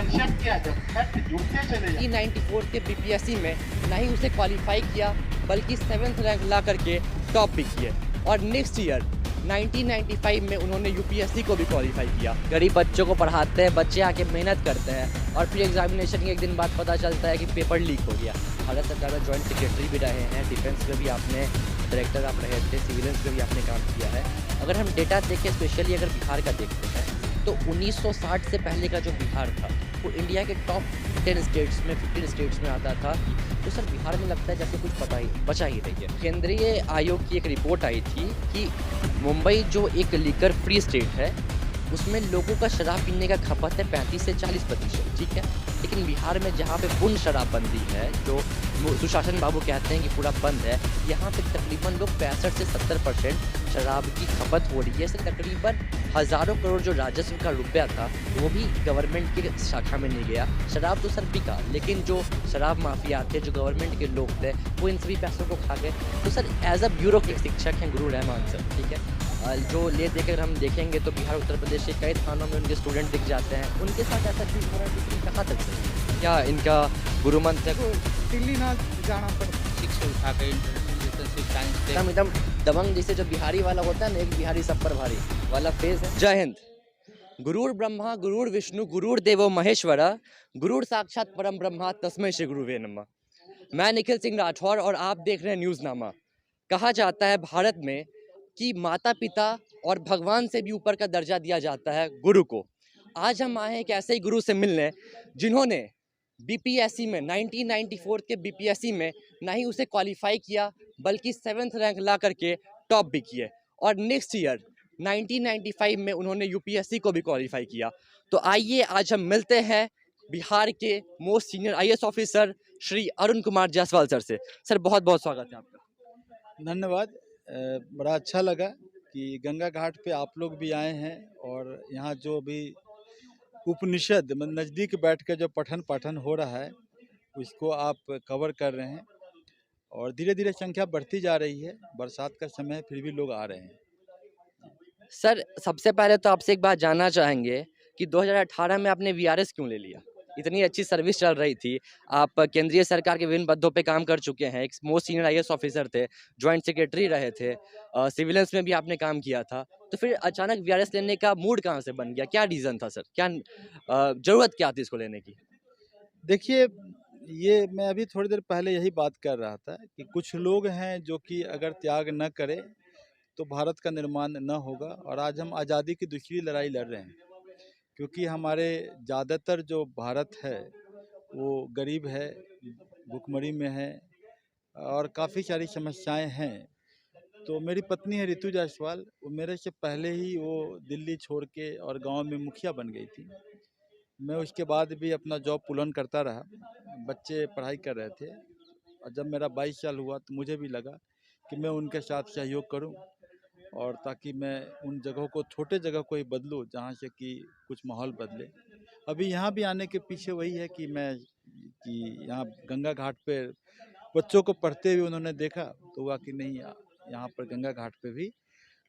Mention किया, जब fact जुड़ते चले जाए। 94 के बीपीएससी में ना ही उसे क्वालिफाई किया बल्कि 7th रैंक ला करके टॉप भी किए। और नेक्स्ट ईयर 1995 में उन्होंने यूपीएससी को भी क्वालिफाई किया। गरीब बच्चों को पढ़ाते हैं, बच्चे आके मेहनत करते हैं और फिर एग्जामिनेशन के एक दिन बाद पता चलता है कि पेपर लीक हो गया। भारत सरकार में जॉइंट सेक्रेटरी भी रहे हैं, डिफेंस में भी आपने डायरेक्टर आप रहे थे, सिविलियंस में भी आपने काम किया है। अगर हम डेटा देखें, स्पेशली अगर बिहार का देखते हैं, तो 1960 से पहले का जो बिहार था वो इंडिया के टॉप 10 स्टेट्स में 15 स्टेट्स में आता था। तो सर बिहार में लगता है जैसे कुछ पता ही बचा ही नहीं है। केंद्रीय आयोग की एक रिपोर्ट आई थी कि मुंबई जो एक लीकर फ्री स्टेट है उसमें लोगों का शराब पीने का खपत है 35 से 40%, ठीक है। लेकिन बिहार में जहाँ पे पूर्ण शराबबंदी है, जो सुशासन बाबू कहते हैं कि पूरा बंद है, यहाँ पे तकरीबन लोग 65 से 70% शराब की खपत हो रही है। इससे तकरीबन हज़ारों करोड़ जो राजस्व का रुपया था वो भी गवर्नमेंट की शाखा में नहीं गया। शराब तो सर बिका, लेकिन जो शराब माफिया थे, जो गवर्नमेंट के लोग थे, वो इन सभी पैसों को खा गए। तो सर एज अ ब्यूरोक्रेट शिक्षक हैं गुरु रहमान सर, ठीक है, जो ले देकर हम देखेंगे तो बिहार उत्तर प्रदेश के कई थानों में उनके स्टूडेंट दिख जाते हैं। उनके साथ ऐसा क्यों हो रहा है, लेकिन कहाँ तक सही है? क्या इनका गुरु मंत्र है? दिल्ली ना जाना पड़ता। शिक्षा उठा के रिलेशनशिप साइंस से एकदम दबंग, जैसे जो बिहारी वाला होता है ना, एक बिहारी सब पर भारी वाला फेज है। जय हिंद। गुरुर ब्रह्मा गुरुर विष्णु गुरुर देवो महेश्वरा, गुरुर साक्षात परम ब्रह्मा तस्मै श्री गुरुवे नमः। मैं निखिल सिंह राठौर और आप देख रहे हैं न्यूज़नामा। कहा जाता है भारत में कि माता पिता और भगवान से भी ऊपर का दर्जा दिया जाता है गुरु को। आज हम आए हैं एक ऐसे ही गुरु से मिलने जिन्होंने बीपीएससी में 1994 के बीपीएससी में ना ही उसे क्वालिफाई किया बल्कि 7th रैंक ला करके टॉप भी किए। और नेक्स्ट ईयर 1995 में उन्होंने यूपीएससी को भी क्वालिफाई किया। तो आइए आज हम मिलते हैं बिहार के most senior IAS officer Shri Arun Kumar Jaiswal sir से। सर बहुत बहुत स्वागत है आपका। धन्यवाद। बड़ा अच्छा लगा कि गंगा घाट पे आप लोग भी आए हैं और यहाँ जो भी उपनिषद नज़दीक बैठ के जो पठन पाठन हो रहा है उसको आप कवर कर रहे हैं और धीरे धीरे संख्या बढ़ती जा रही है। बरसात का समय है, फिर भी लोग आ रहे हैं। सर सबसे पहले तो आपसे एक बात जानना चाहेंगे कि 2018 में आपने वीआरएस क्यों ले लिया? इतनी अच्छी सर्विस चल रही थी, आप केंद्रीय सरकार के विभिन्न पदों पे काम कर चुके हैं, एक मोस्ट सीनियर आईएएस ऑफिसर थे, जॉइंट सेक्रेटरी रहे थे, सिविलियंस में भी आपने काम किया था। तो फिर अचानक वीआरएस लेने का मूड कहाँ से बन गया? क्या रीज़न था सर? क्या ज़रूरत क्या थी इसको लेने की? देखिए, ये मैं अभी थोड़ी देर पहले यही बात कर रहा था कि कुछ लोग हैं जो कि अगर त्याग न करें तो भारत का निर्माण न होगा। और आज हम आज़ादी की दूसरी लड़ाई लड़ रहे हैं क्योंकि हमारे ज़्यादातर जो भारत है वो गरीब है, भुखमरी में है और काफ़ी सारी समस्याएं हैं। तो मेरी पत्नी है ऋतु जायसवाल, वो मेरे से पहले ही वो दिल्ली छोड़ के और गांव में मुखिया बन गई थी। मैं उसके बाद भी अपना जॉब पुलन करता रहा, बच्चे पढ़ाई कर रहे थे और जब मेरा 22 साल हुआ तो मुझे भी लगा कि मैं उनके साथ सहयोग करूं और ताकि मैं उन जगहों को, छोटे जगह को ही बदलूं जहां से कि कुछ माहौल बदले। अभी यहाँ भी आने के पीछे वही है कि यहाँ गंगा घाट पे बच्चों को पढ़ते हुए उन्होंने देखा तो हुआ कि नहीं, यहाँ पर गंगा घाट पे भी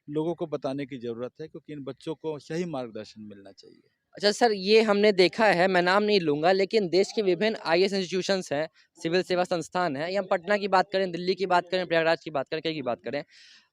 लोगों को बताने की ज़रूरत है क्योंकि इन बच्चों को सही मार्गदर्शन मिलना चाहिए। अच्छा सर, ये हमने देखा है, मैं नाम नहीं लूँगा, लेकिन देश के विभिन्न आईएएस इंस्टीट्यूशंस हैं, सिविल सेवा संस्थान हैं, या हम पटना की बात करें, दिल्ली की बात करें, प्रयागराज की बात करें, कहीं की बात करें,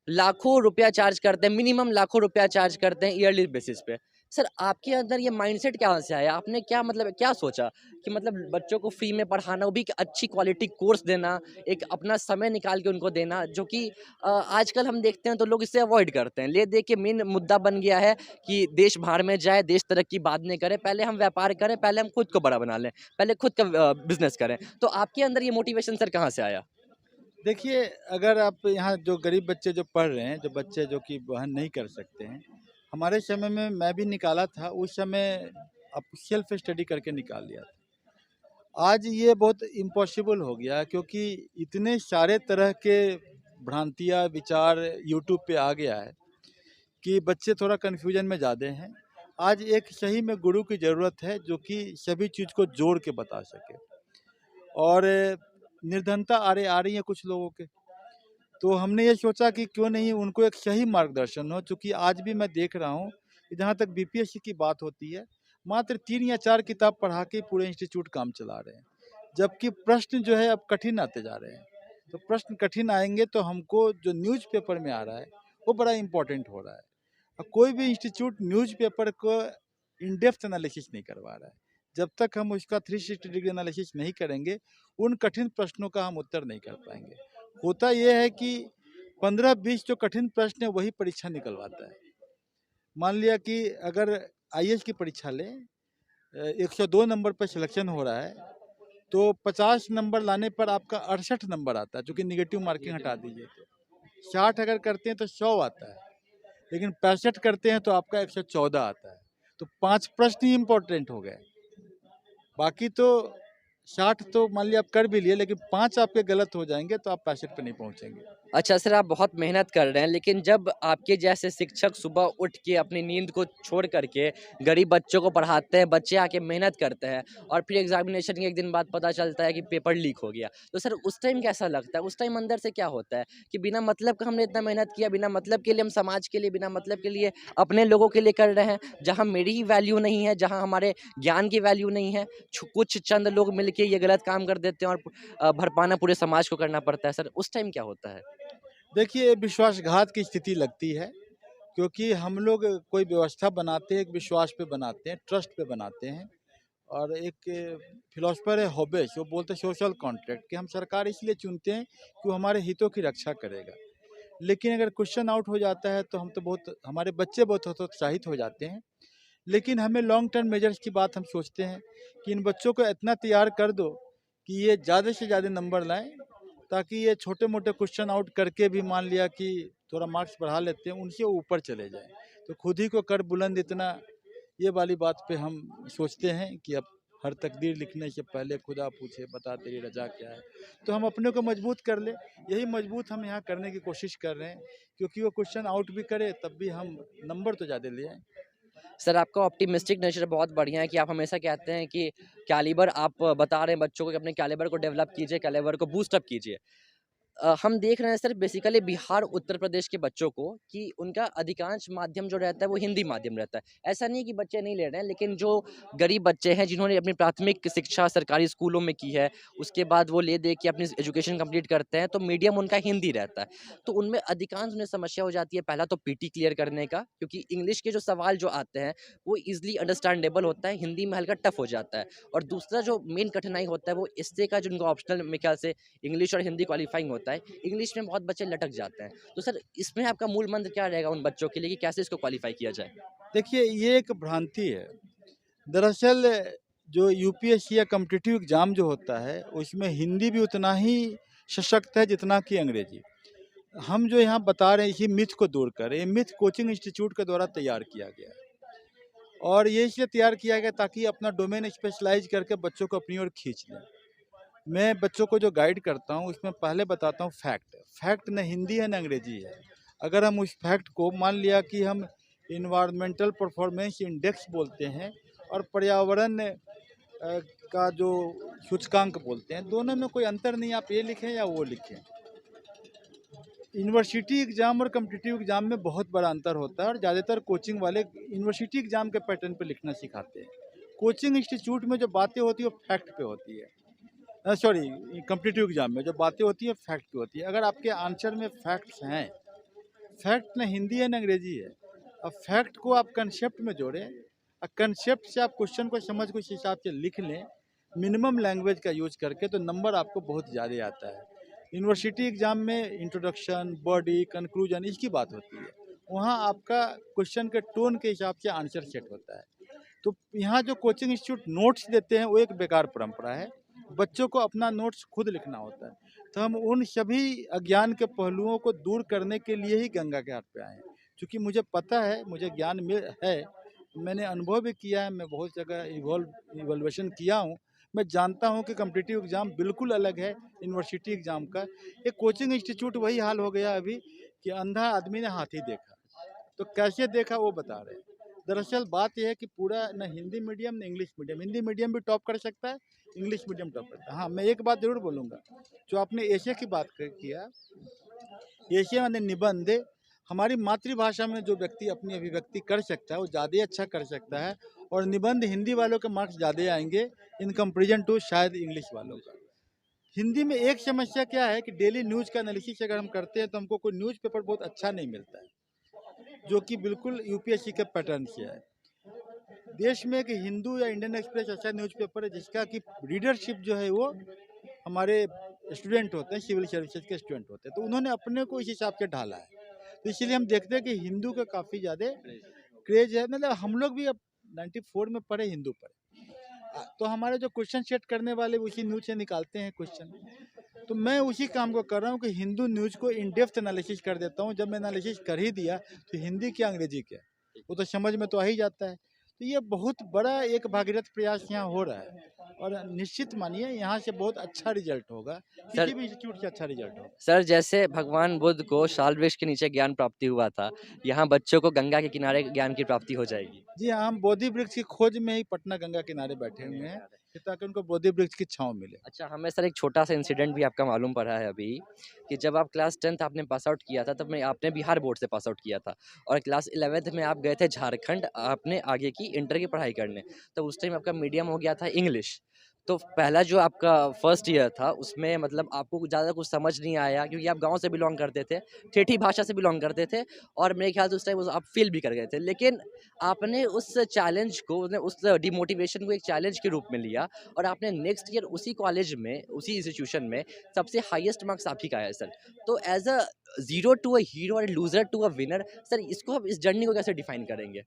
लाखों रुपया चार्ज करते हैं, मिनिमम लाखों रुपया चार्ज करते हैं ईयरली बेसिस पे। सर आपके अंदर ये माइंडसेट कहाँ से आया? आपने क्या मतलब क्या सोचा कि मतलब बच्चों को फ्री में पढ़ाना, वो भी एक अच्छी क्वालिटी कोर्स देना, एक अपना समय निकाल के उनको देना, जो कि आजकल हम देखते हैं तो लोग इसे अवॉइड करते हैं। ले दे के मेन मुद्दा बन गया है कि देश बाहर में जाए, देश तरक्की बाद में करे, पहले हम व्यापार करें, पहले हम खुद को बड़ा बना लें, पहले खुद का बिजनेस करें। तो आपके अंदर ये मोटिवेशन सर कहाँ से आया? देखिए, अगर आप यहाँ जो गरीब बच्चे जो पढ़ रहे हैं, जो बच्चे जो कि वहन नहीं कर सकते हैं, हमारे समय में मैं भी निकाला था, उस समय आप सेल्फ स्टडी करके निकाल लिया था। आज ये बहुत इम्पॉसिबल हो गया क्योंकि इतने सारे तरह के भ्रांतियाँ विचार यूट्यूब पे आ गया है कि बच्चे थोड़ा कन्फ्यूजन में ज़्यादा हैं। आज एक सही में गुरु की ज़रूरत है जो कि सभी चीज़ को जोड़ के बता सके। और निर्धनता आ रही है कुछ लोगों के, तो हमने ये सोचा कि क्यों नहीं उनको एक सही मार्गदर्शन हो। चूँकि आज भी मैं देख रहा हूँ कि जहाँ तक बीपीएससी की बात होती है, मात्र 3 या 4 किताब पढ़ा के पूरे इंस्टीट्यूट काम चला रहे हैं, जबकि प्रश्न जो है अब कठिन आते जा रहे हैं। तो प्रश्न कठिन आएंगे तो हमको जो न्यूज़पेपर में आ रहा है वो बड़ा इम्पोर्टेंट हो रहा है। और कोई भी इंस्टीट्यूट न्यूज़पेपर को इन डेप्थ एनालिसिस नहीं करवा रहा है। जब तक हम उसका 360 डिग्री एनालिसिस नहीं करेंगे, उन कठिन प्रश्नों का हम उत्तर नहीं कर पाएंगे। होता यह है कि 15-20 जो कठिन प्रश्न है वही परीक्षा निकलवाता है। मान लिया कि अगर आईएएस की परीक्षा लें, 102 नंबर पर सिलेक्शन हो रहा है, तो 50 नंबर लाने पर आपका 68 नंबर आता है, चूँकि नेगेटिव मार्किंग हटा दीजिए तो। 60 अगर करते हैं तो 100 आता है, लेकिन 65 करते हैं तो आपका 114 आता है। तो 5 प्रश्न ही इम्पोर्टेंट हो गए। बाकी तो 60 तो मान लिया आप कर भी लिए, लेकिन 5 आपके गलत हो जाएंगे तो आप 65 पे नहीं पहुंचेंगे। अच्छा सर, आप बहुत मेहनत कर रहे हैं, लेकिन जब आपके जैसे शिक्षक सुबह उठ के अपनी नींद को छोड़ करके गरीब बच्चों को पढ़ाते हैं, बच्चे आके मेहनत करते हैं और फिर एग्जामिनेशन के एक दिन बाद पता चलता है कि पेपर लीक हो गया, तो सर उस टाइम कैसा लगता है? उस टाइम अंदर से क्या होता है कि बिना मतलब का हमने इतना मेहनत किया, बिना मतलब के लिए हम समाज के लिए, बिना मतलब के लिए अपने लोगों के लिए कर रहे हैं, जहाँ मेरी ही वैल्यू नहीं है, जहाँ हमारे ज्ञान की वैल्यू नहीं है, कुछ चंद लोग मिलके ये गलत काम कर देते हैं और भरपाना पूरे समाज को करना पड़ता है। सर उस टाइम क्या होता है? देखिए, विश्वासघात की स्थिति लगती है, क्योंकि हम लोग कोई व्यवस्था बनाते हैं, एक विश्वास पे बनाते हैं, ट्रस्ट पे बनाते हैं। और एक फिलोसफर है हॉबेस, वो बोलते हैं सोशल कॉन्ट्रैक्ट, कि हम सरकार इसलिए चुनते हैं कि वो हमारे हितों की रक्षा करेगा। लेकिन अगर क्वेश्चन आउट हो जाता है तो हम तो बहुत, हमारे बच्चे बहुत हतोत्साहित हो जाते हैं। लेकिन हमें लॉन्ग टर्म मेजर्स की बात हम सोचते हैं कि इन बच्चों को इतना तैयार कर दो कि ये ज़्यादा से ज़्यादा नंबर लाएं, ताकि ये छोटे मोटे क्वेश्चन आउट करके भी मान लिया कि थोड़ा मार्क्स बढ़ा लेते हैं, उनसे ऊपर चले जाएं। तो खुद ही को कर बुलंद इतना, ये वाली बात पे हम सोचते हैं कि अब हर तकदीर लिखने से पहले खुदा पूछे बता तेरी रजा क्या है। तो हम अपने को मजबूत कर ले, यही मजबूत हम यहाँ करने की कोशिश कर रहे हैं, क्योंकि वो क्वेश्चन आउट भी करे तब भी हम नंबर तो ज़्यादा ले आएँ। सर आपका ऑप्टिमिस्टिक नेचर बहुत बढ़िया है कि आप हमेशा कहते हैं कि कैलिबर, आप बता रहे हैं बच्चों को कि अपने कैलिबर को डेवलप कीजिए, कैलिबर को बूस्ट अप कीजिए। हम देख रहे हैं सर बेसिकली बिहार उत्तर प्रदेश के बच्चों को कि उनका अधिकांश माध्यम जो रहता है वो हिंदी माध्यम रहता है। ऐसा नहीं है कि बच्चे नहीं ले रहे हैं, लेकिन जो गरीब बच्चे हैं जिन्होंने अपनी प्राथमिक शिक्षा सरकारी स्कूलों में की है, उसके बाद वो ले दे के अपनी एजुकेशन कंप्लीट करते हैं, तो मीडियम उनका हिंदी रहता है। तो उनमें अधिकांश उन्हें समस्या हो जाती है, पहला तो पीटी क्लियर करने का, क्योंकि इंग्लिश के जो सवाल जो आते हैं वो ईजिली अंडरस्टैंडेबल होता है, हिंदी में हल्का टफ हो जाता है। और दूसरा जो मेन कठिनाई होता है वो इससे का, जो उनका ऑप्शनल मेरे ख्याल से इंग्लिश और हिंदी क्वालिफाइंग होता है, इंग्लिश में बहुत बच्चे लटक जाते हैं। तो सर इसमें आपका मूल मंत्र क्या रहेगा उन बच्चों के लिए कि कैसे इसको क्वालिफाई किया जाए? देखिए, ये एक भ्रांति है। दरअसल जो यूपीएससी या कॉम्पिटिटिव एग्ज़ाम जो होता है, उसमें हिंदी भी उतना ही सशक्त है जितना कि अंग्रेजी। हम जो यहाँ बता रहे हैं इसी मिथ को दूर करें, ये मिथ कोचिंग इंस्टीट्यूट के द्वारा तैयार किया गया है, और ये इसलिए तैयार किया गया ताकि अपना डोमेन स्पेशलाइज करके बच्चों को अपनी ओर खींच लें। मैं बच्चों को जो गाइड करता हूँ उसमें पहले बताता हूँ फैक्ट न हिंदी है न अंग्रेजी है। अगर हम उस फैक्ट को, मान लिया कि हम इन्वायरमेंटल परफॉर्मेंस इंडेक्स बोलते हैं और पर्यावरण का जो सूचकांक बोलते हैं, दोनों में कोई अंतर नहीं, आप ये लिखें या वो लिखें। यूनिवर्सिटी एग्ज़ाम और कॉम्पिटिटिव एग्ज़ाम में बहुत बड़ा अंतर होता है, और ज़्यादातर कोचिंग वाले यूनिवर्सिटी एग्ज़ाम के पैटर्न पे लिखना सिखाते हैं। कोचिंग इंस्टीट्यूट में जो बातें होती है वो फैक्ट पे होती है, सॉरी कॉम्पिटिटिव एग्ज़ाम में जो बातें होती है फैक्ट पे होती है। अगर आपके आंसर में फैक्ट्स हैं, फैक्ट न हिंदी है न अंग्रेजी है, अब फैक्ट को आप कंसेप्ट में जोड़ें, और कंसेप्ट से आप क्वेश्चन को समझ के उस हिसाब से लिख लें, मिनिमम लैंग्वेज का यूज करके, तो नंबर आपको बहुत ज़्यादा आता है। यूनिवर्सिटी एग्ज़ाम में इंट्रोडक्शन, बॉडी, कंक्लूजन इसकी बात होती है, वहाँ आपका क्वेश्चन के टोन के हिसाब से आंसर सेट होता है। तो यहाँ जो कोचिंग इंस्टीट्यूट नोट्स देते हैं वो एक बेकार परंपरा है, बच्चों को अपना नोट्स खुद लिखना होता है। तो हम उन सभी अज्ञान के पहलुओं को दूर करने के लिए ही गंगा के घाट पे आए हैं, क्योंकि मुझे पता है, मुझे ज्ञान है, मैंने अनुभव भी किया है, मैं बहुत जगह इवोल्यूशन किया हूँ। मैं जानता हूँ कि कॉम्पिटिटिव एग्ज़ाम बिल्कुल अलग है यूनिवर्सिटी एग्ज़ाम का। ये कोचिंग इंस्टीट्यूट वही हाल हो गया अभी कि अंधा आदमी ने हाथी देखा, तो कैसे देखा वो बता रहे हैं। दरअसल बात यह है कि पूरा न हिंदी मीडियम न इंग्लिश मीडियम, हिंदी मीडियम भी टॉप कर सकता है, इंग्लिश मीडियम टॉप करता है। हाँ, मैं एक बात ज़रूर बोलूँगा, जो आपने एशिया की बात किया, एशिया माने निबंध, हमारी मातृभाषा में जो व्यक्ति अपनी अभिव्यक्ति कर सकता है वो ज़्यादा अच्छा कर सकता है, और निबंध हिंदी वालों के मार्क्स ज़्यादा आएंगे इन कंपेरिजन टू शायद इंग्लिश वालों का। हिंदी में एक समस्या क्या है कि डेली न्यूज़ का एनालिसिस अगर हम करते हैं तो हमको कोई न्यूज़पेपर बहुत अच्छा नहीं मिलता है, जो कि बिल्कुल यूपीएससी के पैटर्न से है। देश में एक हिंदू या इंडियन एक्सप्रेस ऐसा न्यूज़पेपर है जिसका कि रीडरशिप जो है वो हमारे स्टूडेंट होते हैं, सिविल सर्विसेज के स्टूडेंट होते हैं, तो उन्होंने अपने को इस हिसाब से ढाला है। तो इसीलिए हम देखते हैं कि हिंदू का काफ़ी ज़्यादा क्रेज है। मतलब हम लोग भी अब 94 में पढ़े, हिंदू पढ़े, तो हमारे जो क्वेश्चन सेट करने वाले उसी न्यूज़ से निकालते हैं क्वेश्चन। तो मैं उसी काम को कर रहा हूँ कि हिंदू न्यूज़ को इन डेप्थ एनालिसिस कर देता हूँ। जब मैं एनालिसिस कर ही दिया तो हिंदी क्या अंग्रेजी क्या वो तो समझ में तो आ ही जाता है। तो ये बहुत बड़ा एक भागीरथ प्रयास यहाँ हो रहा है और निश्चित मानिए यहाँ से बहुत अच्छा रिजल्ट होगा, किसी भी इंस्टीट्यूट से अच्छा रिजल्ट होगा। सर, जैसे भगवान बुद्ध को शाल वृक्ष के नीचे ज्ञान प्राप्ति हुआ था, यहाँ बच्चों को गंगा के किनारे ज्ञान की प्राप्ति हो जाएगी। जी हाँ, हम बोधि वृक्ष की खोज में ही पटना गंगा किनारे बैठे हुए हैं कि ताकि उनको बोधि वृक्ष की छाँव मिले। अच्छा, हमें सर एक छोटा सा इंसिडेंट भी आपका मालूम पड़ा है अभी कि जब आप क्लास 10th आपने पास आउट किया था, तब में आपने बिहार बोर्ड से पास आउट किया था और क्लास 11th में आप गए थे झारखंड आपने आगे की इंटर की पढ़ाई करने। तो उस टाइम आपका मीडियम हो गया था इंग्लिश। तो पहला जो आपका फर्स्ट ईयर था उसमें मतलब आपको ज़्यादा कुछ समझ नहीं आया क्योंकि आप गांव से बिलोंग करते थे, ठेठी भाषा से बिलोंग करते थे और मेरे ख्याल से उस टाइम आप फेल भी कर गए थे। लेकिन आपने उस चैलेंज को, उस डिमोटिवेशन को एक चैलेंज के रूप में लिया और आपने नेक्स्ट ईयर उसी कॉलेज में, उसी इंस्टीट्यूशन में सबसे हाईएस्ट मार्क्स आप ही का आया सर। तो as a zero to a hero और loser to a winner, sir इसको आप इस जर्नी को कैसे डिफाइन करेंगे?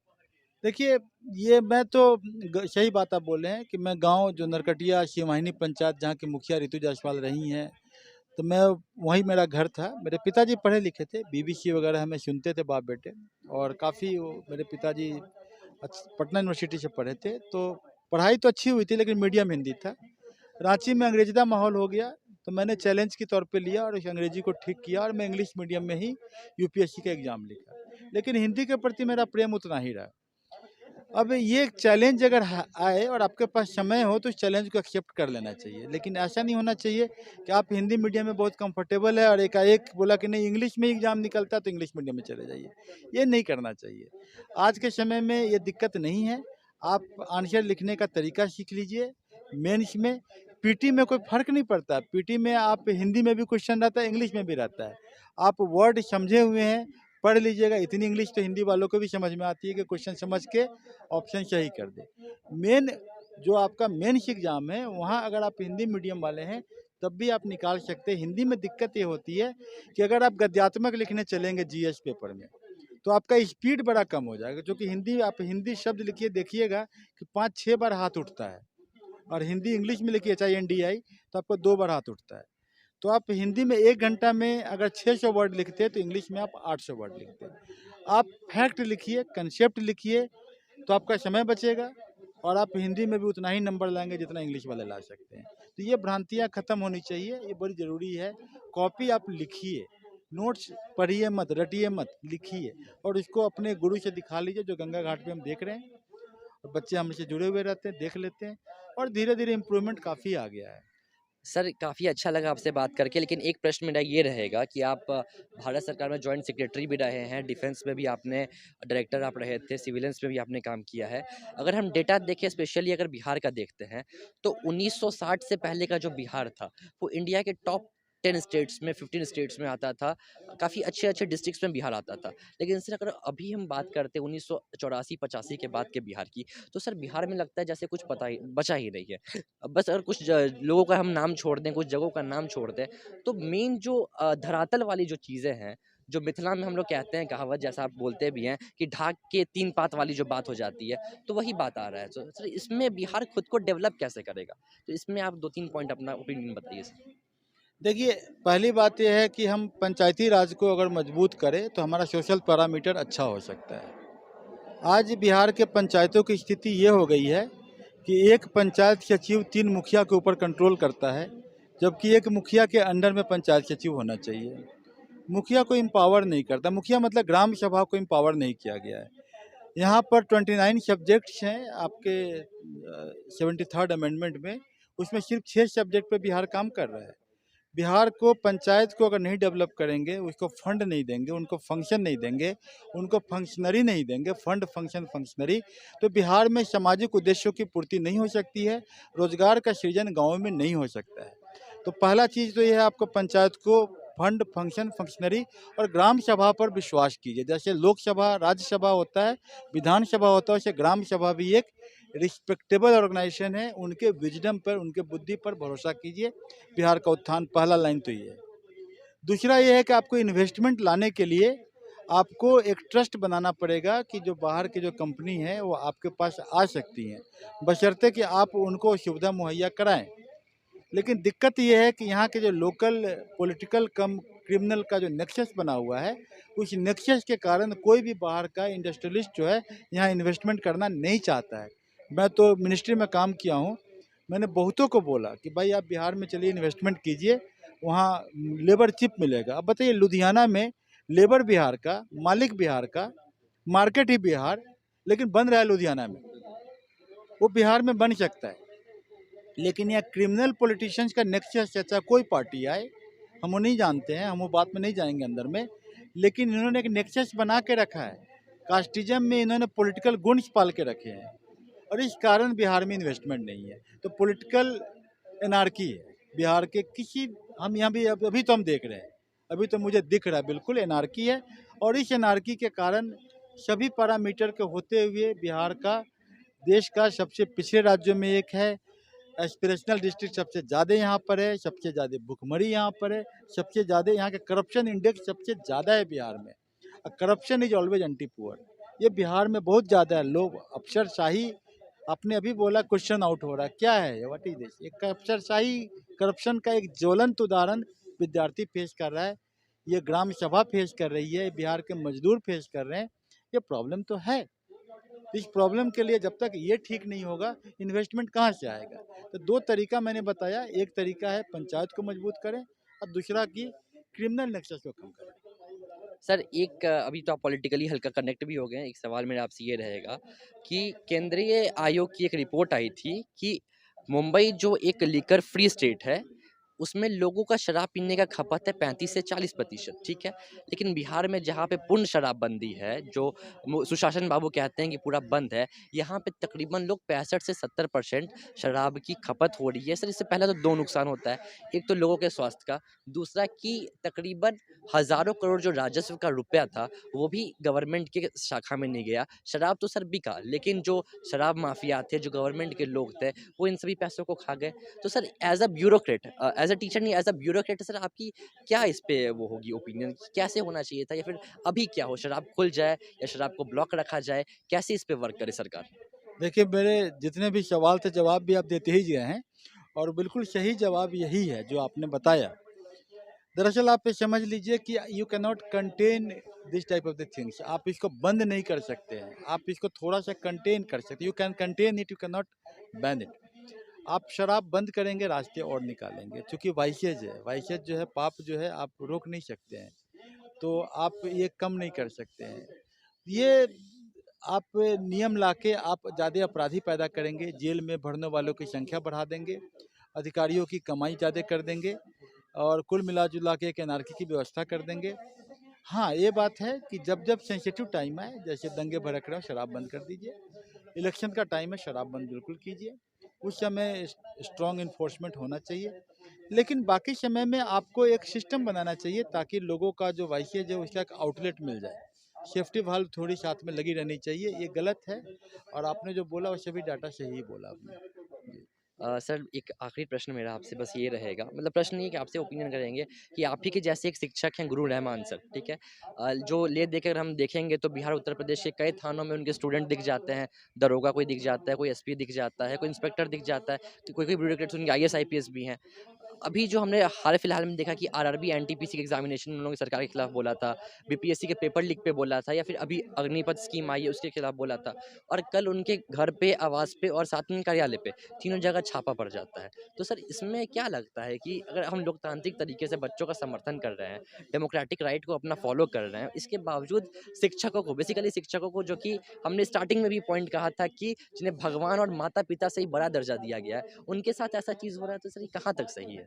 देखिए, ये मैं तो सही बात आप बोल रहे हैं कि मैं गांव जो नरकटिया शिवाहिनी पंचायत जहाँ की मुखिया रितु जायसवाल रही हैं, तो मैं वहीं मेरा घर था। मेरे पिताजी पढ़े लिखे थे, बीबीसी वगैरह हमें सुनते थे बाप बेटे, और काफ़ी मेरे पिताजी पटना यूनिवर्सिटी से पढ़े थे, तो पढ़ाई तो अच्छी हुई थी लेकिन मीडियम हिंदी था। रांची में अंग्रेज़ी माहौल हो गया तो मैंने चैलेंज के तौर पे लिया और उस अंग्रेजी को ठीक किया और मैं इंग्लिश मीडियम में ही यूपीएससी का एग्ज़ाम लिखा। लेकिन हिंदी के प्रति मेरा प्रेम उतना ही रहा। अब ये एक चैलेंज अगर आए और आपके पास समय हो तो उस चैलेंज को एक्सेप्ट कर लेना चाहिए, लेकिन ऐसा नहीं होना चाहिए कि आप हिंदी मीडियम में बहुत कंफर्टेबल है और एकाएक बोला कि नहीं इंग्लिश में एग्ज़ाम निकलता है तो इंग्लिश मीडियम में चले जाइए। ये नहीं करना चाहिए। आज के समय में ये दिक्कत नहीं है। आप आंसर लिखने का तरीका सीख लीजिए। मेंस में पीटी में कोई फ़र्क नहीं पड़ता। पीटी में आप हिंदी में भी क्वेश्चन रहता है, इंग्लिश में भी रहता है। आप वर्ड समझे हुए हैं, पढ़ लीजिएगा। इतनी इंग्लिश तो हिंदी वालों को भी समझ में आती है कि क्वेश्चन समझ के ऑप्शन सही कर दे। मेन जो आपका मेंस एग्जाम है वहाँ अगर आप हिंदी मीडियम वाले हैं तब भी आप निकाल सकते हैं। हिंदी में दिक्कत ये होती है कि अगर आप गद्यात्मक लिखने चलेंगे जीएस पेपर में तो आपका स्पीड बड़ा कम हो जाएगा, क्योंकि हिंदी आप हिंदी शब्द लिखिए देखिएगा कि 5-6 बार हाथ उठता है, और हिंदी इंग्लिश में लिखिए चाहे एनडीआई तो आपको 2 बार हाथ उठता है। तो आप हिंदी में 1 घंटा में अगर 600 वर्ड लिखते हैं तो इंग्लिश में आप 800 वर्ड लिखते हैं। आप फैक्ट लिखिए, कंसेप्ट लिखिए, तो आपका समय बचेगा और आप हिंदी में भी उतना ही नंबर लाएंगे जितना इंग्लिश वाले ला सकते हैं। तो ये भ्रांतियाँ खत्म होनी चाहिए, ये बड़ी ज़रूरी है। कॉपी आप लिखिए, नोट्स पढ़िए मत, रटिए मत, लिखिए और इसको अपने गुरु से दिखा लीजिए जो गंगा घाट पे हम देख रहे हैं। और बच्चे हमसे जुड़े हुए रहते हैं, देख लेते हैं और धीरे धीरे इम्प्रूवमेंट काफ़ी आ गया है। सर काफ़ी अच्छा लगा आपसे बात करके, लेकिन एक प्रश्न मेरा ये रहेगा कि आप भारत सरकार में जॉइंट सेक्रेटरी भी रहे हैं, डिफेंस में भी आपने डायरेक्टर आप रहे थे, सिविलियंस में भी आपने काम किया है। अगर हम डेटा देखें, स्पेशली अगर बिहार का देखते हैं, तो 1960 से पहले का जो बिहार था वो इंडिया के टॉप 10 स्टेट्स में, 15 स्टेट्स में आता था। काफ़ी अच्छे अच्छे डिस्ट्रिक्ट्स में बिहार आता था। लेकिन सर अगर अभी हम बात करते हैं 1984-85 के बाद के बिहार की, तो सर बिहार में लगता है जैसे कुछ पता ही बचा ही नहीं है। बस अगर कुछ लोगों का हम नाम छोड़ दें, कुछ जगहों का नाम छोड़ दें, तो मेन जो धरातल वाली जो चीज़ें हैं, जो मिथिला में हम लोग कहते हैं कहावत, जैसा आप बोलते भी हैं कि ढाक के 3 पात वाली जो बात हो जाती है, तो वही बात आ रहा है। तो सर इसमें बिहार खुद को डेवलप कैसे करेगा? तो इसमें आप 2-3 पॉइंट अपना ओपिनियन बताइए सर। देखिए, पहली बात यह है कि हम पंचायती राज को अगर मजबूत करें तो हमारा सोशल पैरामीटर अच्छा हो सकता है। आज बिहार के पंचायतों की स्थिति ये हो गई है कि एक पंचायत सचिव 3 मुखिया के ऊपर कंट्रोल करता है, जबकि एक मुखिया के अंडर में पंचायत सचिव होना चाहिए। मुखिया को एम्पावर नहीं करता। मुखिया मतलब ग्राम सभा को एम्पावर नहीं किया गया है। यहाँ पर 29 सब्जेक्ट्स हैं आपके 73rd अमेंडमेंट में, उसमें सिर्फ 6 सब्जेक्ट पे बिहार काम कर रहा है। बिहार को पंचायत को अगर नहीं डेवलप करेंगे, उसको फंड नहीं देंगे, उनको फंक्शन नहीं देंगे, उनको फंक्शनरी नहीं देंगे, फंड फंक्शन फंक्शनरी, तो बिहार में सामाजिक उद्देश्यों की पूर्ति नहीं हो सकती है, रोजगार का सृजन गाँव में नहीं हो सकता है। तो पहला चीज़ तो ये है, आपको पंचायत को फंड फंक्शन फंक्शनरी और ग्राम सभा पर विश्वास कीजिए। जैसे लोकसभा राज्यसभा होता है, विधानसभा होता है, वैसे ग्राम सभा भी एक रिस्पेक्टेबल ऑर्गेनाइजेशन है। उनके विजडम पर, उनके बुद्धि पर भरोसा कीजिए। बिहार का उत्थान, पहला लाइन तो ये है। दूसरा ये है कि आपको इन्वेस्टमेंट लाने के लिए आपको एक ट्रस्ट बनाना पड़ेगा कि जो बाहर की जो कंपनी है वो आपके पास आ सकती हैं, बशर्ते कि आप उनको सुविधा मुहैया कराएं। लेकिन दिक्कत ये है कि यहाँ के जो लोकल पॉलिटिकल कम क्रिमिनल का जो नेक्सस बना हुआ है, उस नेक्सस के कारण कोई भी बाहर का इंडस्ट्रियलिस्ट जो है यहाँ इन्वेस्टमेंट करना नहीं चाहता है। मैं तो मिनिस्ट्री में काम किया हूँ, मैंने बहुतों को बोला कि भाई आप बिहार में चलिए इन्वेस्टमेंट कीजिए, वहाँ लेबर चिप मिलेगा। अब बताइए, लुधियाना में लेबर बिहार का, मालिक बिहार का, मार्केट ही बिहार, लेकिन बन रहा है लुधियाना में। वो बिहार में बन सकता है, लेकिन यह क्रिमिनल पॉलिटिशियंस का नेक्सस, चाहे कोई पार्टी आए, हम वो नहीं जानते हैं, हम वो बात में नहीं जाएंगे अंदर में, लेकिन इन्होंने एक नेक्सस बना के रखा है। कास्टिज्म में इन्होंने पॉलिटिकल गुण्स पाल के रखे हैं, और इस कारण बिहार में इन्वेस्टमेंट नहीं है। तो पॉलिटिकल एनार्की है बिहार के किसी, हम यहाँ भी अभी तो हम देख रहे हैं, अभी तो मुझे दिख रहा है बिल्कुल एनार्की है। और इस एनार्की के कारण सभी पैरामीटर के होते हुए बिहार का देश का सबसे पिछड़े राज्यों में एक है। एस्पिरेशनल डिस्ट्रिक्ट सबसे ज़्यादा यहाँ पर है, सबसे ज़्यादा भुखमरी यहाँ पर है, सबसे ज़्यादा यहाँ के करप्शन इंडेक्स सबसे ज़्यादा है बिहार में। Corruption is always anti poor, ये बिहार में बहुत ज़्यादा है। लोग अफसरशाही, आपने अभी बोला क्वेश्चन आउट हो रहा है, क्या है व्हाट इज दिस? एक अफसरशाही करप्शन का एक ज्वलंत उदाहरण विद्यार्थी फेस कर रहा है, ये ग्राम सभा फेस कर रही है, बिहार के मजदूर फेस कर रहे हैं। ये प्रॉब्लम तो है। इस प्रॉब्लम के लिए जब तक ये ठीक नहीं होगा, इन्वेस्टमेंट कहाँ से आएगा? तो दो तरीका मैंने बताया, एक तरीका है पंचायत को मजबूत करें, और दूसरा कि क्रिमिनल नेक्सस को कम करें। सर एक अभी तो आप पॉलिटिकली हल्का कनेक्ट भी हो गए हैं, एक सवाल मेरा आपसे ये रहेगा कि केंद्रीय आयोग की एक रिपोर्ट आई थी कि मुंबई जो एक लीकर फ्री स्टेट है, उसमें लोगों का शराब पीने का खपत है 35 से 40%, ठीक है। लेकिन बिहार में जहाँ पे पूर्ण शराबबंदी है, जो सुशासन बाबू कहते हैं कि पूरा बंद है, यहाँ पे तकरीबन लोग 65 से 70% शराब की खपत हो रही है। सर इससे पहले तो दो नुकसान होता है, एक तो लोगों के स्वास्थ्य का, दूसरा कि तकरीबन हज़ारों करोड़ जो राजस्व का रुपया था वो भी गवर्नमेंट के शाखा में नहीं गया। शराब तो सर बिका, लेकिन जो शराब माफिया थे, जो गवर्नमेंट के लोग थे, वो इन सभी पैसों को खा गए। तो sir as a bureaucrat, as a teacher नहीं, एज अ ब्यूरोक्रेट, सर आपकी क्या इस पे वो होगी ओपिनियन, कैसे होना चाहिए था, या फिर अभी क्या हो, शराब खुल जाए या शराब को ब्लॉक रखा जाए, कैसे इस पे वर्क करे सरकार? देखिए, मेरे जितने भी सवाल थे जवाब भी आप देते ही गए हैं, और बिल्कुल सही जवाब यही है जो आपने बताया। दरअसल आप ये समझ लीजिए कि you can not contain this type of the things. आप इसको बंद नहीं कर सकते हैं, आप इसको थोड़ा सा कंटेन कर सकते हैं। You can contain it, you can not ban it. आप शराब बंद करेंगे, रास्ते और निकालेंगे, क्योंकि वाइसेज है, वाइसेज जो है, पाप जो है, आप रोक नहीं सकते हैं, तो आप ये कम नहीं कर सकते हैं। ये आप नियम लाके आप ज़्यादा अपराधी पैदा करेंगे, जेल में भरने वालों की संख्या बढ़ा देंगे, अधिकारियों की कमाई ज़्यादा कर देंगे, और कुल मिला जुला के एक एनार्की की व्यवस्था कर देंगे। हाँ, ये बात है कि जब जब सेंसिटिव टाइम आए, जैसे दंगे भड़क रहे हो, शराब बंद कर दीजिए। इलेक्शन का टाइम है, शराब बंद बिल्कुल कीजिए। उस समय स्ट्रॉन्ग इन्फोर्समेंट होना चाहिए, लेकिन बाकी समय में आपको एक सिस्टम बनाना चाहिए ताकि लोगों का जो वाइसेज है उसका एक आउटलेट मिल जाए। सेफ्टी वाल्व थोड़ी साथ में लगी रहनी चाहिए, ये गलत है। और आपने जो बोला वो सभी डाटा सही बोला आपने। जी। सर एक आखिरी प्रश्न मेरा आपसे बस ये रहेगा, मतलब प्रश्न नहीं कि आपसे ओपिनियन करेंगे कि आप ही के जैसे एक शिक्षक हैं गुरु रहमान सर, ठीक है। जो ले देकर हम देखेंगे तो बिहार उत्तर प्रदेश के कई थानों में उनके स्टूडेंट दिख जाते हैं, दरोगा कोई दिख जाता है, कोई एसपी दिख जाता है, कोई इंस्पेक्टर दिख जाता है, तो कोई कोई ब्यूरोक्रेट्स उनके आईएएस आईपीएस भी हैं। अभी जो हमने हाल फिलहाल में देखा कि आरआरबी एनटीपीसी के एग्जामिनेशन में उन लोगों ने सरकार के खिलाफ बोला था, बीपीएससी के पेपर लीक पे बोला था, या फिर अभी अग्निपथ स्कीम आई है उसके खिलाफ बोला था, और कल उनके घर पे, आवास पे और साथ में कार्यालय पे, तीनों जगह छापा पड़ जाता है। तो सर इसमें क्या लगता है कि अगर हम लोकतांत्रिक तरीके से बच्चों का समर्थन कर रहे हैं, डेमोक्रेटिक राइट को अपना फॉलो कर रहे हैं, इसके बावजूद शिक्षकों को, बेसिकली शिक्षकों को, जो कि हमने स्टार्टिंग में भी पॉइंट कहा था कि जिन्हें भगवान और माता पिता से ही बड़ा दर्जा दिया गया है, उनके साथ ऐसा चीज़ हो रहा है, तो सर ये कहाँ तक सही है?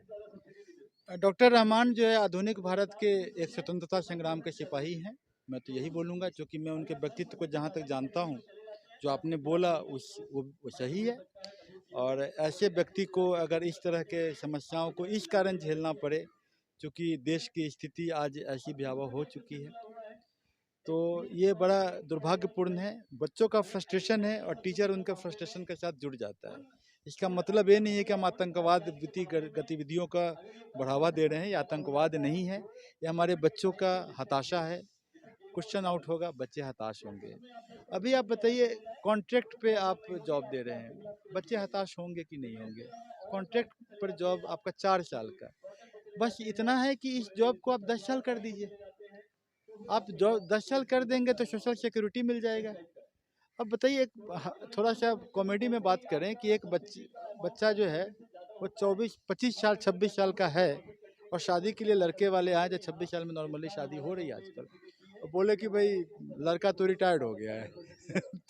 डॉक्टर रहमान जो है आधुनिक भारत के एक स्वतंत्रता संग्राम के सिपाही हैं। मैं तो यही बोलूँगा, क्योंकि मैं उनके व्यक्तित्व को जहाँ तक जानता हूँ, जो आपने बोला वो सही है। और ऐसे व्यक्ति को अगर इस तरह के समस्याओं को इस कारण झेलना पड़े, क्योंकि देश की स्थिति आज ऐसी भयावह हो चुकी है, तो ये बड़ा दुर्भाग्यपूर्ण है। बच्चों का फ्रस्ट्रेशन है और टीचर उनके फ्रस्ट्रेशन के साथ जुड़ जाता है। इसका मतलब ये नहीं है कि हम आतंकवाद गतिविधियों का बढ़ावा दे रहे हैं। ये आतंकवाद नहीं है, ये हमारे बच्चों का हताशा है। क्वेश्चन आउट होगा, बच्चे हताश होंगे। अभी आप बताइए, कॉन्ट्रैक्ट पे आप जॉब दे रहे हैं, बच्चे हताश होंगे कि नहीं होंगे? कॉन्ट्रैक्ट पर जॉब आपका 4 साल का, बस इतना है कि इस जॉब को आप 10 साल कर दीजिए। आप जो 10 साल कर देंगे तो सोशल सिक्योरिटी मिल जाएगा। अब बताइए, थोड़ा सा कॉमेडी में बात करें कि एक बच्चा जो है वो 24-25 साल 26 साल का है, और शादी के लिए लड़के वाले आए, जो 26 साल में नॉर्मली शादी हो रही है आजकल, और बोले कि भाई लड़का तो रिटायर्ड हो गया है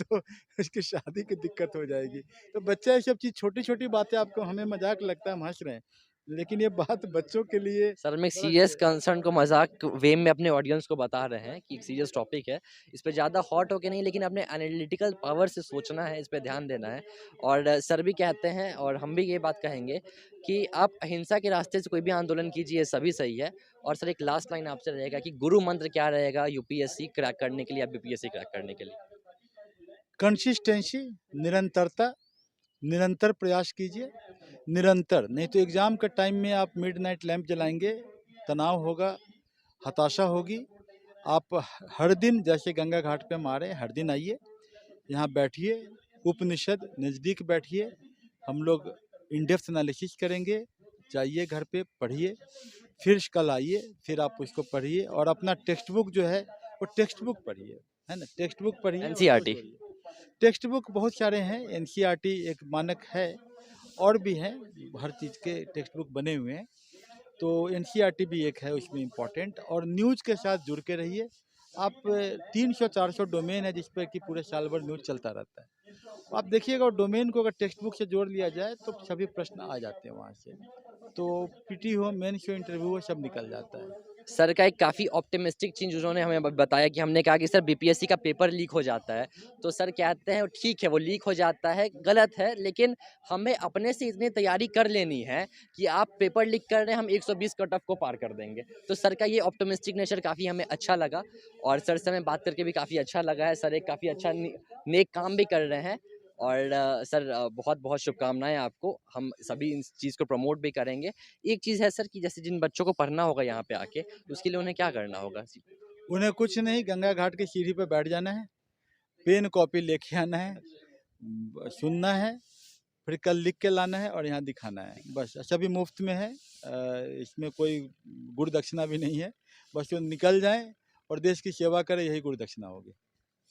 तो उसकी शादी की दिक्कत हो जाएगी। तो बच्चा ये सब चीज़, छोटी छोटी बातें आपको हमें मजाक लगता है, हम हंस रहे हैं, लेकिन ये बात बच्चों के लिए सर मैं बड़ा सीरियस कंसर्न को मजाक वे में अपने ऑडियंस को बता रहे हैं कि एक सीरियस टॉपिक है, इस पे ज़्यादा हॉट होके नहीं, लेकिन अपने एनालिटिकल पावर से सोचना है, इस पे ध्यान देना है। और सर भी कहते हैं और हम भी ये बात कहेंगे कि आप अहिंसा के रास्ते से कोई भी आंदोलन कीजिए, सभी सही है। और सर एक लास्ट लाइन आपसे रहेगा कि गुरु मंत्र क्या रहेगा यूपीएससी क्रैक करने के लिए या बीपीएससी क्रैक करने के लिए? कंसिस्टेंसी, निरंतरता, निरंतर प्रयास कीजिए। निरंतर, नहीं तो एग्ज़ाम के टाइम में आप मिडनाइट लैंप जलाएंगे, तनाव होगा, हताशा होगी। आप हर दिन, जैसे गंगा घाट पे हम आ रहे हैं, हर दिन आइए, यहाँ बैठिए, उपनिषद नज़दीक बैठिए, हम लोग इन डेप्थ एनालिसिस करेंगे। जाइए घर पे पढ़िए, फिर कल आइए, फिर आप उसको पढ़िए, और अपना टेक्स्ट बुक जो है वो टेक्स्ट बुक पढ़िए, है ना, टेक्स्ट बुक पढ़िए। एनसीईआरटी टेक्स्ट बुक बहुत सारे हैं, एनसीईआरटी एक मानक है, और भी हैं, हर चीज़ के टेक्स्ट बुक बने हुए हैं, तो एनसीईआरटी भी एक है उसमें इम्पोर्टेंट। और न्यूज़ के साथ जुड़ के रहिए। आप 300-400 डोमेन है जिस पर कि पूरे साल भर न्यूज़ चलता रहता है। आप देखिएगा, और डोमेन को अगर टेक्स्ट बुक से जोड़ लिया जाए तो सभी प्रश्न आ जाते हैं वहाँ से, तो पीटी हो, मेंस हो, इंटरव्यू हो, सब निकल जाता है। सर का एक काफ़ी ऑप्टिमिस्टिक चीज़ उन्होंने हमें बताया कि हमने कहा कि सर बीपीएससी का पेपर लीक हो जाता है, तो सर कहते हैं ठीक है वो लीक हो जाता है, गलत है, लेकिन हमें अपने से इतनी तैयारी कर लेनी है कि आप पेपर लीक कर रहे हैं, हम 120 कट ऑफ को पार कर देंगे। तो सर का ये ऑप्टिमिस्टिक नेचर काफ़ी हमें अच्छा लगा, और सर से हमें बात करके भी काफ़ी अच्छा लगा है। सर एक काफ़ी अच्छा नेक काम भी कर रहे हैं, और सर बहुत बहुत शुभकामनाएं आपको, हम सभी इस चीज़ को प्रमोट भी करेंगे। एक चीज़ है सर कि जैसे जिन बच्चों को पढ़ना होगा यहाँ पे आके, तो उसके लिए उन्हें क्या करना होगा? उन्हें कुछ नहीं, गंगा घाट की सीढ़ी पर बैठ जाना है, पेन कॉपी लेके आना है, सुनना है, फिर कल लिख के लाना है और यहाँ दिखाना है, बस। सभी मुफ्त में है, इसमें कोई गुरु दक्षिणा भी नहीं है, बस वो निकल जाएं और देश की सेवा करें, यही गुरु दक्षिणा होगी।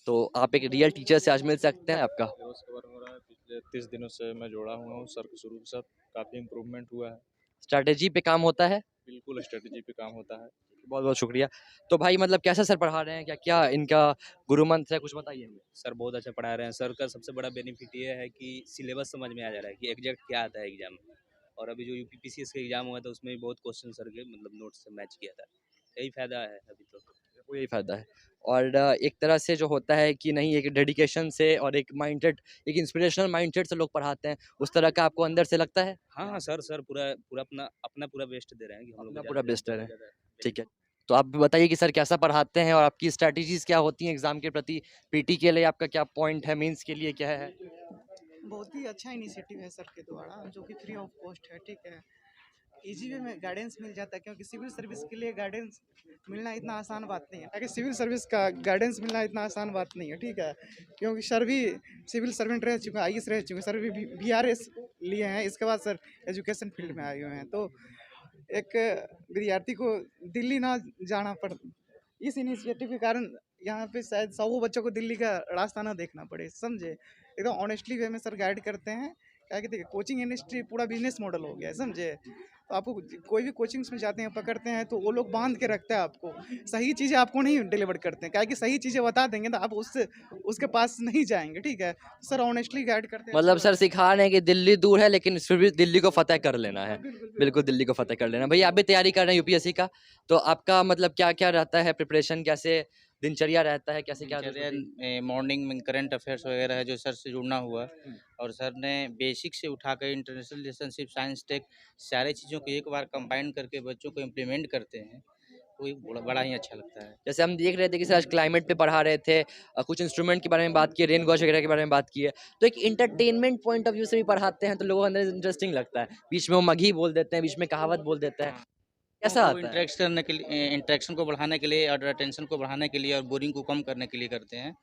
तो आप एक रियल टीचर से आज मिल सकते हैं आपका? रोज कवर हो रहा है, पिछले 30 दिनों से मैं जुड़ा हुआ हूँ सर के शुरू के साथ, काफ़ी इम्प्रूवमेंट हुआ है। स्ट्रैटेजी पे काम होता है? बिल्कुल स्ट्रेटजी पे काम होता है। बहुत बहुत शुक्रिया। तो भाई मतलब कैसा सर पढ़ा रहे हैं, क्या क्या इनका गुरु मंत्र है, कुछ बताइए हमें। सर बहुत अच्छा पढ़ा रहे हैं। सर का सबसे बड़ा बेनिफिट ये है कि सिलेबस समझ में आ जा रहा है कि एग्जैक्ट क्या आता है एग्जाम में। और अभी जो यूपीपीसीएस का एग्जाम हुआ था उसमें भी बहुत क्वेश्चन सर के मतलब नोट्स से मैच किया था। यही फायदा है अभी तो। वो यही फायदा है। और एक तरह से जो होता है कि नहीं, एक डेडिकेशन से और एक माइंडसेट, एक इंस्पिरेशनल माइंडसेट से लोग पढ़ाते हैं, उस तरह का आपको अंदर से लगता है? हाँ हाँ सर पूरा पूरा अपना पूरा बेस्ट दे रहे हैं कि हम लोग अपना को पूरा ज़्यादा बेस्ट से है। ज़्यादा ठीक है, तो आप भी बताइए कि सर कैसा पढ़ाते हैं और आपकी स्ट्रैटेजीज क्या होती हैं एग्जाम के प्रति? पीटी के लिए आपका क्या पॉइंट है, मेंस के लिए क्या है? बहुत ही अच्छा इनिशिएटिव है सर के द्वारा, जो कि फ्री ऑफ कॉस्ट है। ठीक है, इजी वे में गाइडेंस मिल जाता है, क्योंकि सिविल सर्विस के लिए गाइडेंस मिलना इतना आसान बात नहीं है। ताकि सिविल सर्विस का गाइडेंस मिलना इतना आसान बात नहीं है। ठीक है, क्योंकि सर भी सिविल सर्वेंट रह चुके हैं, आईएएस रह चुके हैं, सर भी बीआरएस लिए हैं, इसके बाद सर एजुकेशन फील्ड में आए हुए हैं। तो एक विद्यार्थी को दिल्ली ना जाना पड़, इस इनिशिएटिव के कारण यहाँ पे शायद 100 बच्चों को दिल्ली का रास्ता ना देखना पड़े, समझे। एकदम ऑनेस्टली वे में सर गाइड करते हैं क्या कहते हैं, कोचिंग इंडस्ट्री पूरा बिजनेस मॉडल हो गया है, समझे। तो आपको कोई भी कोचिंग्स में जाते हैं, पकड़ते हैं, तो वो लोग बांध के रखते हैं आपको, सही चीज़ें आपको नहीं डिलीवर करते हैं, क्या कि सही चीज़ें बता देंगे तो आप उसके पास नहीं जाएंगे, ठीक है। सर ऑनेस्टली गाइड करते हैं। मतलब सर सिखा रहे हैं कि दिल्ली दूर है लेकिन फिर भी दिल्ली को फतेह कर लेना है। बिल्कुल बिल्कुल दिल्ली को फतेह कर लेना। भैया आप भी तैयारी कर रहे हैं यूपीएससी का, तो आपका मतलब क्या क्या रहता है प्रिपरेशन, कैसे दिनचर्या रहता है, कैसे क्या दिनचर्या मॉर्निंग में करंट अफेयर्स वगैरह है जो सर से जुड़ना हुआ, और सर ने बेसिक से उठाकर इंटरनेशनल रिलेशनशिप, साइंस, टेक, सारे चीज़ों को एक बार कंबाइन करके बच्चों को इम्प्लीमेंट करते हैं, तो ये बड़ा ही अच्छा लगता है। जैसे हम देख रहे थे कि सर आज क्लाइमेट पे पढ़ा रहे थे, कुछ इंस्ट्रूमेंट के बारे में बात की, रेन गॉश वगैरह के बारे में बात की है, तो एक इंटरटेनमेंट पॉइंट ऑफ व्यू से भी पढ़ाते हैं तो लोगों को अंदर इंटरेस्टिंग लगता है। बीच में वो मगही बोल देते हैं, बीच में कहावत बोल देते हैं, कैसा आता है? इंटरेक्ट करने के लिए, इंटरेक्शन को बढ़ाने के लिए और अटेंशन को बढ़ाने के लिए और बोरिंग को कम करने के लिए करते हैं।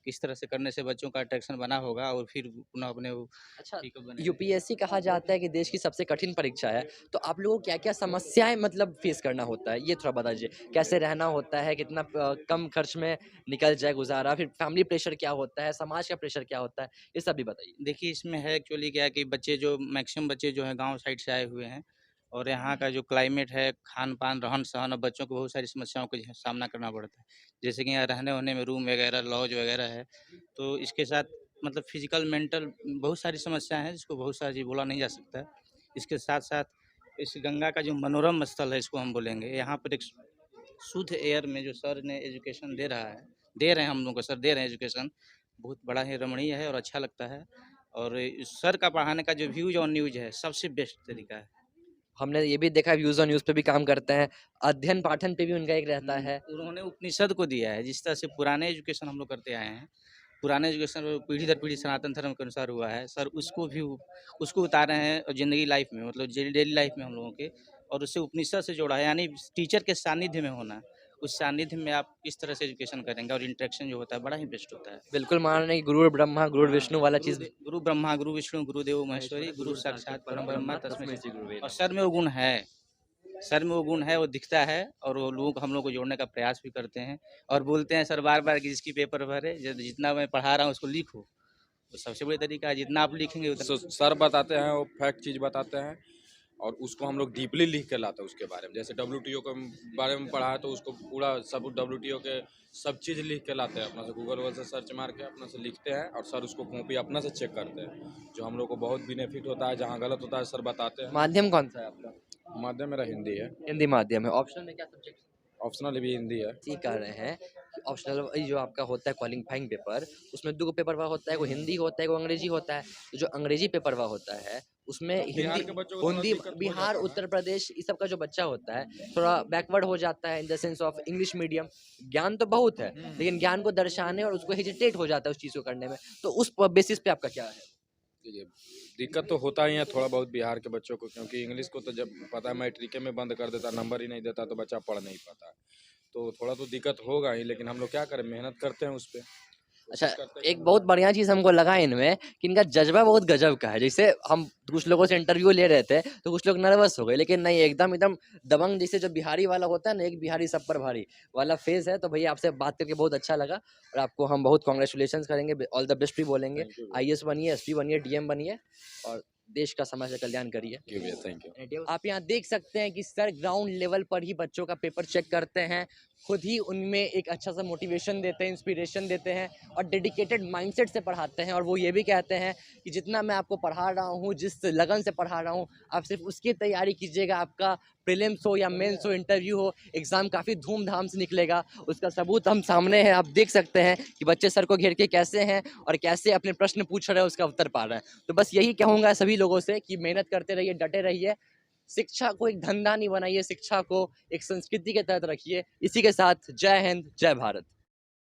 किस तरह से करने से बच्चों का अट्रैक्शन बना होगा और फिर पुनः अपने वो अच्छा, ठीक बने। यूपीएससी कहा जाता है कि देश की सबसे कठिन परीक्षा है, तो आप लोगों को क्या-क्या समस्याएँ मतलब फेस करना होता है, ये थोड़ा बताइए? कैसे रहना होता है, कितना कम खर्च में निकल जाए गुज़ारा, फिर फैमिली प्रेशर क्या होता है, समाज का प्रेशर क्या होता है, ये सब भी बताइए? देखिए, इसमें है एक्चुअली क्या है कि बच्चे जो मैक्सिमम बच्चे जो हैं गाँव साइड से आए हुए हैं, और यहाँ का जो क्लाइमेट है, खान-पान, रहन-सहन, और बच्चों को बहुत सारी समस्याओं का जो है सामना करना पड़ता है। जैसे कि यहाँ रहने-वहने में रूम वगैरह, लॉज वगैरह है, तो इसके साथ मतलब फिज़िकल, मेंटल बहुत सारी समस्याएँ हैं, जिसको बहुत सारी बोला नहीं जा सकता है। इसके साथ-साथ इस गंगा का जो मनोरम स्थल है, इसको हम बोलेंगे, यहाँ पर एक शुद्ध एयर में जो सर ने एजुकेशन दे रहे हैं हम लोग को, सर दे रहे हैं एजुकेशन, बहुत बड़ा ही रमणीय है और अच्छा लगता है। और इस सर का पढ़ाने का जो व्यूज़ और न्यूज़ है, सबसे बेस्ट तरीका है। हमने ये भी देखा है व्यूज़ ऑन न्यूज़ पे भी काम करते हैं, अध्ययन पाठन पे भी उनका एक रहता है। उन्होंने उपनिषद को दिया है, जिस तरह से पुराने एजुकेशन हम लोग करते आए हैं, पुराने एजुकेशन पीढ़ी दर पीढ़ी सनातन धर्म के अनुसार हुआ है, सर उसको उतारे हैं ज़िंदगी लाइफ में, मतलब डेली लाइफ में हम लोगों के, और उससे उपनिषद से जोड़ा है, यानी टीचर के सानिध्य में होना। उस सानिध्य में आप किस तरह से एजुकेशन करेंगे, और इंटरेक्शन जो होता है बड़ा ही बेस्ट होता है। बिल्कुल मान रहे हैं कि गुरु ब्रह्मा, गुरु विष्णु वाला चीज़ गुरु ब्रह्मा, गुरु विष्णु, गुरुदेव महेश्वरी, गुरु साक्षात परम ब्रह्मा तस्मै श्री गुरुवे नमः। और सर में वो गुण है, सर में वो गुण है, वो दिखता है, और वो लोग हम लोग को जोड़ने का प्रयास भी करते हैं, और बोलते हैं सर बार-बार कि जिसकी पेपर भरे, जितना मैं पढ़ा रहा हूँ उसको लिखो। तो सबसे बड़ी तरीका है, जितना आप लिखेंगे उतना। सर बताते हैं, वो फैक्ट चीज़ बताते हैं और उसको हम लोग डीपली लिख के लाते हैं उसके बारे में। जैसे WTO के बारे में पढ़ा है तो उसको पूरा सब WTO के सब चीज़ लिख के लाते हैं, अपना से गूगल वगैरह से सर्च मार के अपना से लिखते हैं, और सर उसको कॉपी अपना से चेक करते हैं, जो हम लोग को बहुत बेनिफिट होता है। जहाँ गलत होता है सर बताते हैं। माध्यम कौन सा है आपका? माध्यम मेरा हिंदी है, हिंदी माध्यम है। ऑप्शनल में क्या सब्जेक्ट ऑप्शनल भी हिंदी है। ये कह रहे हैं कि ऑप्शनल जो आपका होता है क्वालिफाइंग पेपर, उसमें 2 पेपर हुआ होता है, वो हिंदी होता है, वो अंग्रेजी होता है। तो जो अंग्रेजी पेपर हुआ होता है उसमें बिहार हिंदी के बच्चों को थोड़ा हिंदी दिक्कत हो बिहार, जाता है। उत्तर प्रदेश इस सब का जो बच्चा होता है थोड़ा बैकवर्ड हो जाता है in the sense of English medium. ज्ञान तो बहुत है लेकिन ज्ञान को दर्शाने और उसको हेजिटेट हो जाता है उस चीज़ को करने में। तो उस बेसिस पे आपका क्या है? ये दिक्कत तो होता ही है थोड़ा बहुत बिहार के बच्चों को, क्योंकि इंग्लिश को तो जब पता है मैट्रिक में बंद कर देता, नंबर ही नहीं देता, तो बच्चा पढ़ नहीं पाता। तो थोड़ा तो दिक्कत होगा ही, लेकिन हम लोग क्या करें, मेहनत करते हैं उस पर। अच्छा, एक बहुत बढ़िया चीज़ हमको लगा इनमें कि इनका जज्बा बहुत गजब का है। जैसे हम कुछ लोगों से इंटरव्यू ले रहे थे तो कुछ लोग नर्वस हो गए, लेकिन नहीं, एकदम एकदम दबंग, जैसे जो बिहारी वाला होता है ना, एक बिहारी सब पर भारी वाला फेज है। तो भैया आपसे बात करके बहुत अच्छा लगा और आपको हम बहुत कॉन्ग्रेचुलेशन करेंगे, ऑल द बेस्ट भी बोलेंगे। IAS बनिए, SP बनिए, DM बनिए और देश का समाज का कल्याण करिए। Thank you. आप यहाँ देख सकते हैं कि सर ग्राउंड लेवल पर ही बच्चों का पेपर चेक करते हैं, खुद ही उनमें एक अच्छा सा मोटिवेशन देते हैं, इंस्पिरेशन देते हैं और डेडिकेटेड माइंडसेट से पढ़ाते हैं। और वो ये भी कहते हैं कि जितना मैं आपको पढ़ा रहा हूँ, जिस लगन से पढ़ा रहा हूँ, आप सिर्फ उसकी तैयारी कीजिएगा। आपका प्रीलिम्स हो या मेंस हो, इंटरव्यू हो, एग्ज़ाम काफ़ी धूमधाम से निकलेगा। उसका सबूत हम सामने है, आप देख सकते हैं कि बच्चे सर को घेर के कैसे हैं और कैसे अपने प्रश्न पूछ रहे हैं, उसका उत्तर पा रहे हैं। तो बस यही कहूँगा सभी लोगों से कि मेहनत करते रहिए, डटे रहिए, शिक्षा को एक धंधा नहीं बनाइए, शिक्षा को एक संस्कृति के तहत रखिए। इसी के साथ जय हिंद, जय भारत।